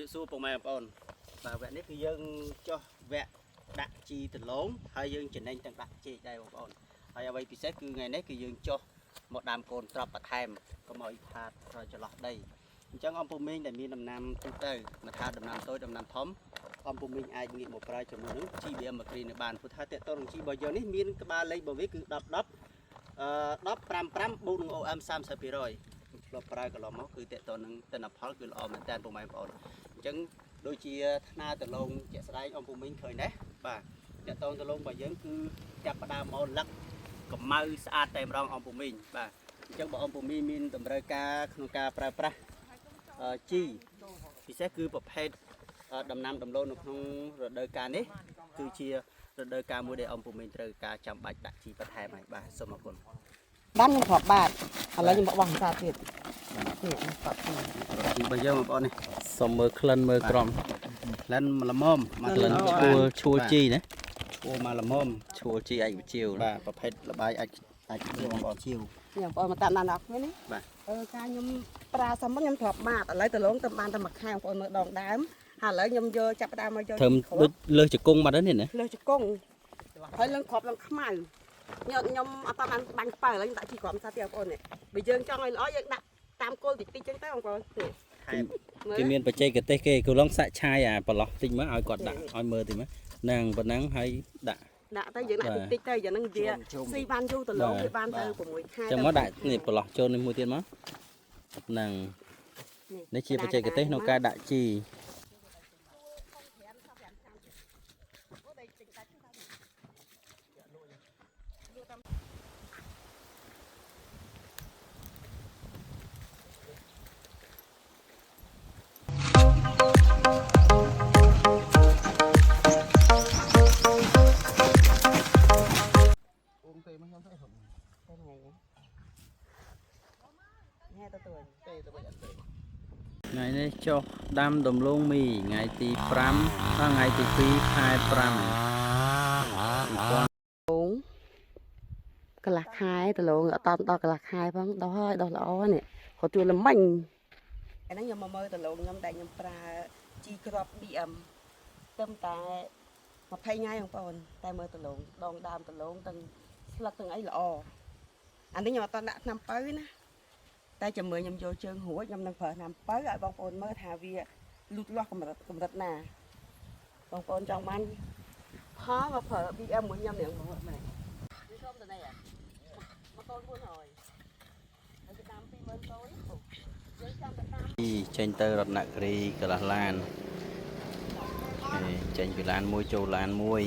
រៀបសួរពុកម៉ែបងប្អូនបាទវគ្គនេះគឺយើងចុះវគ្គដាក់ជីដលងហើយយើងចំណេញទាំងដាក់ជីដែរបងប្អូនហើយអ្វីពិសេសគឺថ្ងៃនេះគឺយើងចុះមកដាំកូនត្រប់បន្ថែមកុំឲ្យខាតចន្លោះដីអញ្ចឹងអំពូមីងដែលមានដំណាំទូទៅមកថាដំណាំតូចដំណាំធំអំពូមីងអាចងាកមកប្រើជាមួយនឹង GBM មកគ្រីនៅបានព្រោះថាតើតើនឹងជីរបស់យើងនេះមានក្បាលលេខរបស់វាគឺ10 10 55បូកនឹង OM 30%ធ្លាប់ប្រើកន្លងមកគឺតើតើនឹងទិន្នផលគឺល្អមែនតើពុកម៉ែបងប្អូនអញ្ចឹងដូចជាថ្នាដលងជាក់ស្ដែងអំពូមីងឃើញដែរបាទតើតើដលងរបស់យើងគឺចាប់ផ្ដើមមកលឹកកម្មៅស្អាតតែម្ដងអំពូមីងបាទអញ្ចឹងបើអំពូមីងមានតម្រូវការក្នុងការប្រើប្រាស់ជីពិសេសគឺប្រភេទដំណាំដំឡូងនៅក្នុងរដូវកាលនេះគឺជារដូវកាលមួយដែលអំពូមីងត្រូវការចាំបាច់ដាក់ជីបន្ថែមហើយបាទសូមអរគុណបានខ្ញុំគ្រាប់បាទឥឡូវខ្ញុំបោះសាទៀតនេះបោះជីរបស់យើងបងប្អូននេះសុំមើលក្លិនមើលក្រំក្លិនល្មមមកក្លិនឈួលជីណាឈួលមកល្មមឈួលជីអាចវិជាវបាទប្រភេទលបាយអាចជាបងប្អូនជាវនេះបងប្អូនមកតាមដានដល់គ្នានេះបាទការខ្ញុំប្រើសមុទ្រខ្ញុំគ្រាប់បាទឥឡូវដលងទៅបានតែមួយខែបងប្អូនមើលដងដើមហើយឥឡូវខ្ញុំយកចាប់ដើមមកយកធ្វើដូចលើសជង្គង់មកដែរនេះណាលើសជង្គង់ហើយឡើងគ្រាប់ឡើងខ្មៅខ្ញុំអត់បានបាញ់ខ្ពៅឥឡូវខ្ញុំដាក់ជីក្រំសាទៀតបងប្អូននេះបើយើងចង់ឲ្យល្អយើងដាក់តាមគល់តិចចឹងទៅបងប្អូនគេមានបច្ចេកទេសគេគូឡងសាក់ឆាយអាប្រឡោះតិចមកឲ្យគាត់ដាក់ឲ្យមើលតិចមកហ្នឹងប៉ុណ្ណឹងហើយដាក់ទៅយើងដាក់តិចទៅយ៉ាងហ្នឹងវាស៊ីបានយូរទៅលោកវាបានទៅ6ខែចឹងមកដាក់នេះប្រឡោះចូលនេះមួយទៀតមកហ្នឹងនេះជាបច្ចេកទេសក្នុងការដាក់ជីថ្ងៃនេះចុះដាំដំឡូងមីថ្ងៃទី5ថ្ងៃទី2ខែ5កន្លះខែដលងអត់ដល់កន្លះខែផងដោះហើយដោះល្អនេះគាត់ជួយល្មិញអាហ្នឹងខ្ញុំមកមើលដលងខ្ញុំដែលខ្ញុំប្រើជីគ្រាប់ BM ត្រឹមតែ20ថ្ងៃបងប្អូនតែមើលដលងដងដើមដលងទាំងស្លឹកទាំងអីល្អអានេះខ្ញុំអត់ដាក់ថ្នាំប៉ូវណាតែចាំមើលខ្ញុំយកជើងរួចខ្ញុំនឹងប្រើថ្នាំប៉ូវឲ្យបងប្អូនមើលថាវាលូតលាស់កម្រិតណាបងប្អូនចង់បានផលមកប្រើ BM មួយខ្ញុំនឹងមើលមែននេះខ្ញុំទៅណែមកកូន400ហើយទៅតាម20000តូនយើងចាំទៅតាមចេញទៅរតនគិរីកន្លះឡានចេញពីឡានមួយចូលឡានមួយ